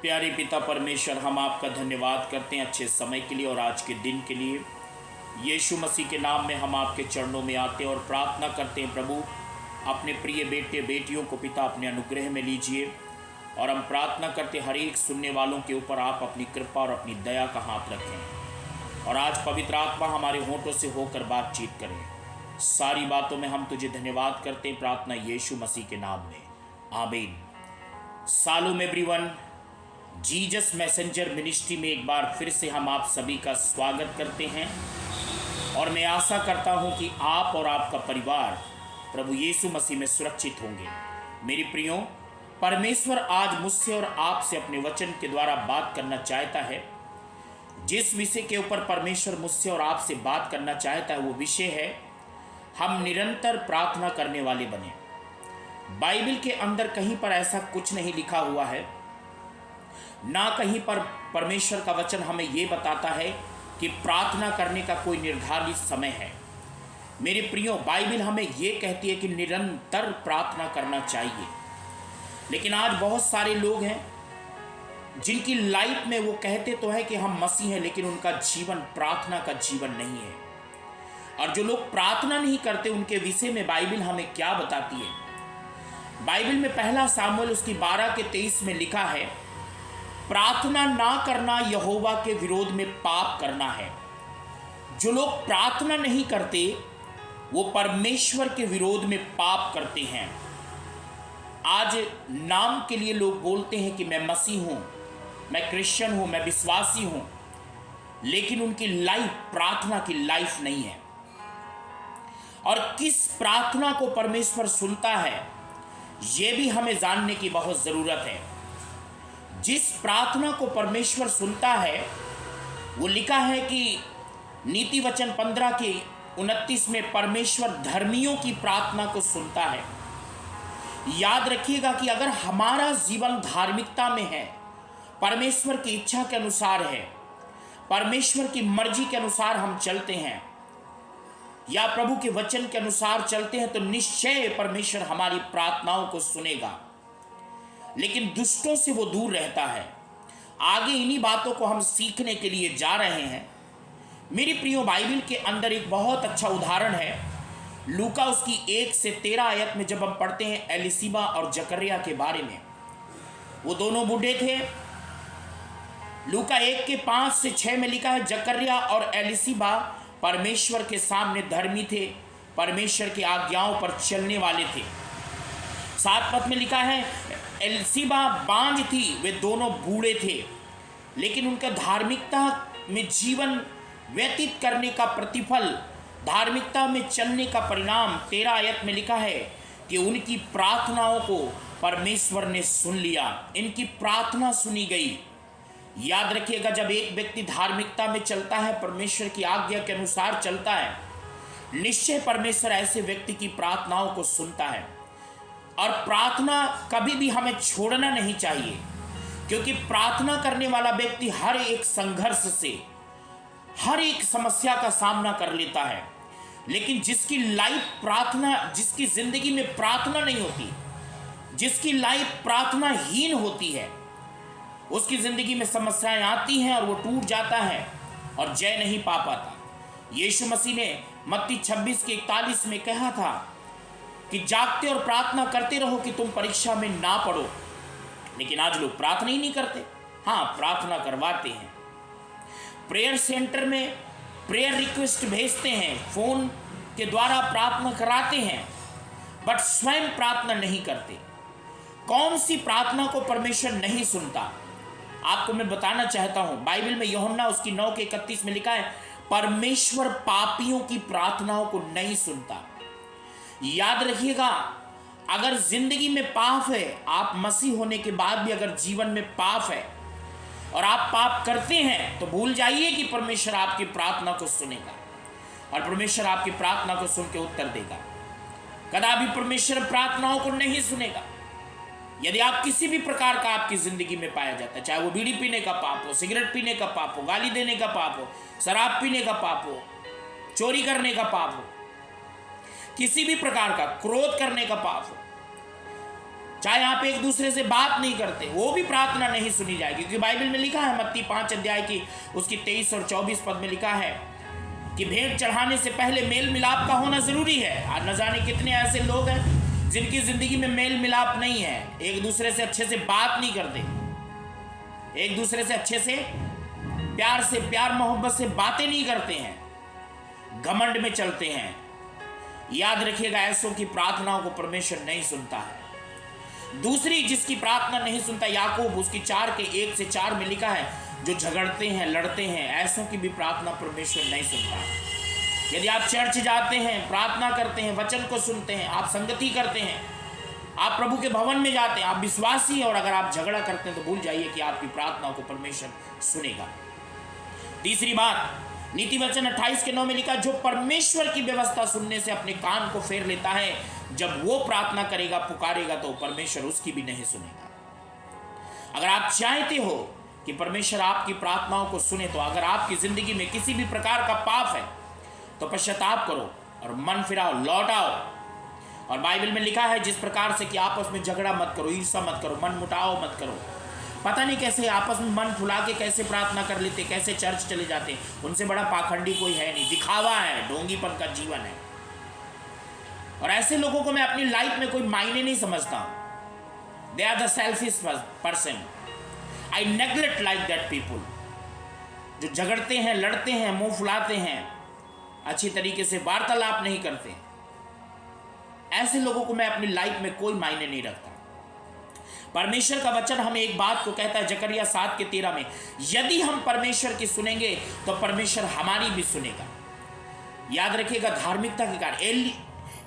प्यारे पिता परमेश्वर, हम आपका धन्यवाद करते हैं अच्छे समय के लिए और आज के दिन के लिए। यीशु मसीह के नाम में हम आपके चरणों में आते हैं और प्रार्थना करते हैं प्रभु, अपने प्रिय बेटे बेटियों को पिता अपने अनुग्रह में लीजिए। और हम प्रार्थना करते हर एक सुनने वालों के ऊपर आप अपनी कृपा और अपनी दया का हाथ रखें और आज पवित्र आत्मा हमारे होठों से होकर बातचीत करें। सारी बातों में हम तुझे धन्यवाद करते हैं, प्रार्थना यीशु मसीह के नाम में, आमीन। सालोम एवरीवन, जीसस मैसेंजर मिनिस्ट्री में एक बार फिर से हम आप सभी का स्वागत करते हैं और मैं आशा करता हूं कि आप और आपका परिवार प्रभु यीशु मसीह में सुरक्षित होंगे। मेरी प्रियो, परमेश्वर आज मुझसे और आपसे अपने वचन के द्वारा बात करना चाहता है। जिस विषय के ऊपर परमेश्वर मुझसे और आपसे बात करना चाहता है वो विषय है, हम निरंतर प्रार्थना करने वाले बने। बाइबल के अंदर कहीं पर ऐसा कुछ नहीं लिखा हुआ है, ना कहीं पर परमेश्वर का वचन हमें ये बताता है कि प्रार्थना करने का कोई निर्धारित समय है। मेरे प्रियो, बाइबल हमें ये कहती है कि निरंतर प्रार्थना करना चाहिए। लेकिन आज बहुत सारे लोग हैं जिनकी लाइफ में वो कहते तो है कि हम मसीह हैं, लेकिन उनका जीवन प्रार्थना का जीवन नहीं है। और जो लोग प्रार्थना नहीं करते उनके विषय में बाइबल हमें क्या बताती है? बाइबल में पहला सामुएल उसकी 12 के 23 में लिखा है, प्रार्थना ना करना यहोवा के विरोध में पाप करना है। जो लोग प्रार्थना नहीं करते वो परमेश्वर के विरोध में पाप करते हैं। आज नाम के लिए लोग बोलते हैं कि मैं मसीह हूं, मैं क्रिश्चियन हूं, मैं विश्वासी हूं, लेकिन उनकी लाइफ प्रार्थना की लाइफ नहीं है। और किस प्रार्थना को परमेश्वर सुनता है यह भी हमें जानने की बहुत जरूरत है। जिस प्रार्थना को परमेश्वर सुनता है वो लिखा है कि नीति वचन 15 के 29 में परमेश्वर धर्मियों की प्रार्थना को सुनता है। याद रखिएगा कि अगर हमारा जीवन धार्मिकता में है, परमेश्वर की इच्छा के अनुसार है, परमेश्वर की मर्जी के अनुसार हम चलते हैं या प्रभु के वचन के अनुसार चलते हैं, तो निश्चय परमेश्वर हमारी प्रार्थनाओं को सुनेगा। लेकिन दुष्टों से वो दूर रहता है। आगे इन्हीं बातों को हम सीखने के लिए जा रहे हैं। मेरी प्रियो, बाइबल के अंदर एक बहुत अच्छा उदाहरण है। लूका उसकी 1 से 13 आयत में जब हम पढ़ते हैं एलिशिबा और जकर्याह के बारे में, वो दोनों बूढ़े थे। लूका 1 के 5 से 6 में लिखा है, जकर्याह और एलिशिबा परमेश्वर के सामने धर्मी थे, परमेश्वर की आज्ञाओं पर चलने वाले थे। 7 पद में लिखा है, एलिशिबा बांझ थी, वे दोनों बूढ़े थे, लेकिन उनका धार्मिकता में जीवन व्यतीत करने का प्रतिफल, धार्मिकता में चलने का परिणाम 13 आयत में लिखा है कि उनकी प्रार्थनाओं को परमेश्वर ने सुन लिया। इनकी प्रार्थना सुनी गई। याद रखिएगा, जब एक व्यक्ति धार्मिकता में चलता है, परमेश्वर की आज्ञा के अनुसार चलता है, निश्चय परमेश्वर ऐसे व्यक्ति की प्रार्थनाओं को सुनता है। और प्रार्थना कभी भी हमें छोड़ना नहीं चाहिए, क्योंकि प्रार्थना करने वाला व्यक्ति हर एक संघर्ष से, हर एक समस्या का सामना कर लेता है। लेकिन जिसकी लाइफ प्रार्थना, जिसकी जिंदगी में प्रार्थना नहीं होती, जिसकी लाइफ प्रार्थनाहीन होती है, उसकी जिंदगी में समस्याएं आती हैं और वो टूट जाता है और जय नहीं पा पाता। यीशु मसीह ने मत्ती 26 के 41 में कहा था कि जागते और प्रार्थना करते रहो कि तुम परीक्षा में ना पड़ो। लेकिन आज लोग प्रार्थना ही नहीं करते। हाँ, प्रार्थना करवाते हैं, प्रेयर सेंटर में प्रेयर रिक्वेस्ट भेजते हैं, फोन के द्वारा प्रार्थना कराते हैं, बट स्वयं प्रार्थना नहीं करते। कौन सी प्रार्थना को परमेश्वर नहीं सुनता? आपको मैं बताना चाहता हूं, बाइबल में यूहन्ना उसकी 9 के 31 में लिखा है, परमेश्वर पापियों की प्रार्थनाओं को नहीं सुनता। याद रखिएगा, अगर जिंदगी में पाप है, आप मसीह होने के बाद भी अगर जीवन में पाप है और आप पाप करते हैं, तो भूल जाइए कि परमेश्वर आपकी प्रार्थना को सुनेगा और परमेश्वर आपकी प्रार्थना को सुन के उत्तर देगा। कदापि परमेश्वर प्रार्थनाओं को नहीं सुनेगा। यदि आप किसी भी प्रकार का आपकी जिंदगी में पाया जाता है, चाहे वो बीड़ी पीने का पाप हो, सिगरेट पीने का पाप हो, गाली देने का पाप हो, शराब पीने का पाप हो, चोरी करने का पाप हो, किसी भी प्रकार का क्रोध करने का पाप हो, चाहे आप एक दूसरे से बात नहीं करते, वो भी प्रार्थना नहीं सुनी जाएगी। क्योंकि बाइबल में लिखा है, मत्ती 5 अध्याय की उसकी 23 और 24 पद में लिखा है कि भेंट चढ़ाने से पहले मेल मिलाप का होना जरूरी है। आज न जाने कितने ऐसे लोग हैं जिनकी जिंदगी में मेल मिलाप नहीं है, एक दूसरे से अच्छे से बात नहीं करते, एक दूसरे से अच्छे से प्यार मोहब्बत से बातें नहीं करते हैं, घमंड में चलते हैं। याद रखिएगा, ऐसों की प्रार्थनाओं को परमेश्वर नहीं सुनता है। दूसरी जिसकी प्रार्थना नहीं सुनता, याकूब उसकी 4 के 1 से 4 में लिखा है, जो झगड़ते हैं, लड़ते हैं, ऐसों की भी प्रार्थना परमेश्वर नहीं सुनता। यदि आप चर्च जाते हैं, प्रार्थना करते हैं, वचन को सुनते हैं, आप संगति करते हैं, आप प्रभु के भवन में जाते हैं, आप विश्वासी हैं, और अगर आप झगड़ा करते हैं तो भूल जाइए कि आपकी प्रार्थनाओं को परमेश्वर सुनेगा। तीसरी बात, नीति वचन 28 के 9 में लिखा, जो परमेश्वर की व्यवस्था सुनने से अपने कान को फेर लेता है, जब वो प्रार्थना करेगा, पुकारेगा, तो परमेश्वर उसकी भी नहीं सुनेगा। अगर आप चाहते हो कि परमेश्वर आपकी प्रार्थनाओं को सुने, तो अगर आपकी जिंदगी में किसी भी प्रकार का पाप है तो पश्चाताप करो और मन फिराओ, लौट आओ। और बाइबल में लिखा है, जिस प्रकार से कि आपस में झगड़ा मत करो, ईर्ष्या मत करो, मन मुटाव मत करो। पता नहीं कैसे आपस में मन फुला के कैसे प्रार्थना कर लेते, कैसे चर्च चले जाते, उनसे बड़ा पाखंडी कोई है नहीं, दिखावा है, ढोंगीपन का जीवन है। और ऐसे लोगों को मैं अपनी लाइफ में कोई मायने नहीं समझता हूं। They are the selfish person, I neglect like that people. जो झगड़ते हैं, लड़ते हैं, मुंह फुलाते हैं, अच्छी तरीके से वार्तालाप नहीं करते, ऐसे लोगों को मैं अपनी लाइफ में कोई मायने नहीं रखता। परमेश्वर का वचन हमें एक बात को कहता है, जकरिया 7 के 13 में, यदि हम परमेश्वर की सुनेंगे तो परमेश्वर हमारी भी सुनेगा। याद रखिएगा, धार्मिकता के कारण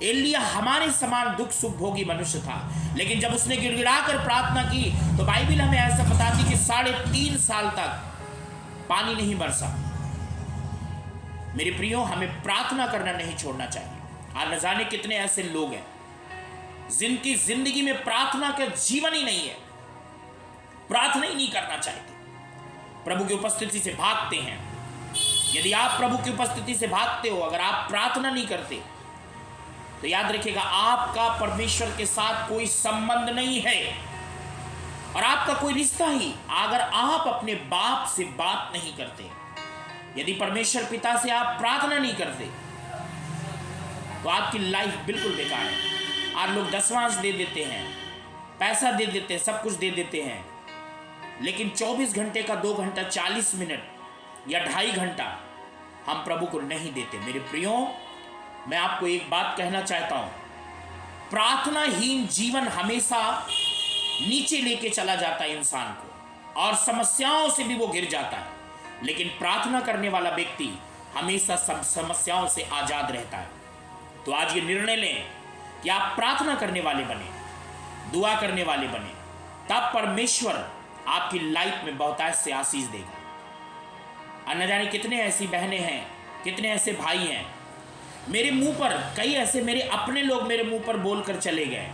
एलिया हमारे समान दुख सुख भोगी मनुष्य था, लेकिन जब उसने गिड़गिड़ा कर प्रार्थना की तो बाइबल हमें ऐसा बताती कि 3.5 साल तक पानी नहीं बरसा। मेरे प्रियो, हमें प्रार्थना करना नहीं छोड़ना चाहिए। आज न जाने कितने ऐसे लोग हैं जिनकी जिंदगी में प्रार्थना का जीवन ही नहीं है, प्रार्थना ही नहीं करना चाहते, प्रभु की उपस्थिति से भागते हैं। यदि आप प्रभु की उपस्थिति से भागते हो, अगर आप प्रार्थना नहीं करते, तो याद रखिएगा, आपका परमेश्वर के साथ कोई संबंध नहीं है और आपका कोई रिश्ता ही। अगर आप अपने बाप से बात नहीं करते, यदि परमेश्वर पिता से आप प्रार्थना नहीं करते, तो आपकी लाइफ बिल्कुल बेकार है। आज लोग दसवांश दे देते हैं, पैसा दे देते हैं, सब कुछ दे देते हैं, लेकिन 24 घंटे का 2 घंटा 40 मिनट या 2.5 घंटा हम प्रभु को नहीं देते। मेरे प्रियो, मैं आपको एक बात कहना चाहता हूं, प्रार्थनाहीन जीवन हमेशा नीचे लेके चला जाता है इंसान को, और समस्याओं से भी वो गिर जाता है। लेकिन प्रार्थना करने वाला व्यक्ति हमेशा सब समस्याओं से आजाद रहता है। तो आज ये निर्णय लें कि आप प्रार्थना करने वाले बने, दुआ करने वाले बने, तब परमेश्वर आपकी लाइफ में बहुतायत से आशीष देगा। न जाने कितने ऐसी बहनें हैं, कितने ऐसे भाई हैं, मेरे मुंह पर, कई ऐसे मेरे अपने लोग मेरे मुंह पर बोलकर चले गए,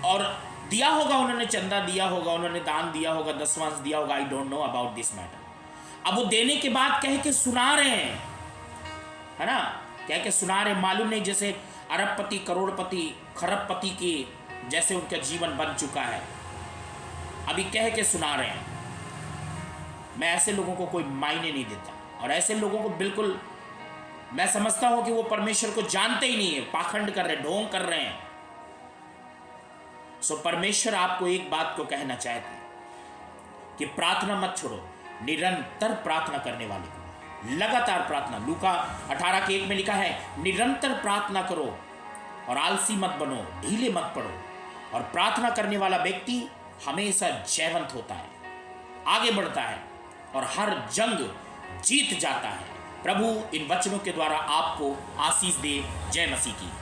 और दिया होगा उन्होंने, चंदा दिया होगा उन्होंने, दान दिया होगा, दसवांश दिया होगा, I don't know about this matter. अब वो देने के बाद कह के सुना रहे हैं, है ना, कह के सुना रहे, मालूम नहीं जैसे अरबपति, करोड़पति, खरबपति की जैसे उनका जीवन बन चुका है, अभी कह के सुना रहे हैं। मैं ऐसे लोगों को कोई मायने नहीं देता, और ऐसे लोगों को बिल्कुल मैं समझता हूं कि वो परमेश्वर को जानते ही नहीं है, पाखंड कर रहे, ढोंग कर रहे हैं। सो परमेश्वर आपको एक बात को कहना चाहते हैं कि प्रार्थना मत छोड़ो, निरंतर प्रार्थना करने वाले को, लगातार प्रार्थना। लूका 18 के 1 में लिखा है, निरंतर प्रार्थना करो और आलसी मत बनो, ढीले मत पड़ो। और प्रार्थना करने वाला व्यक्ति हमेशा जयवंत होता है, आगे बढ़ता है और हर जंग जीत जाता है। प्रभु इन वचनों के द्वारा आपको आशीष दे। जय मसीह की।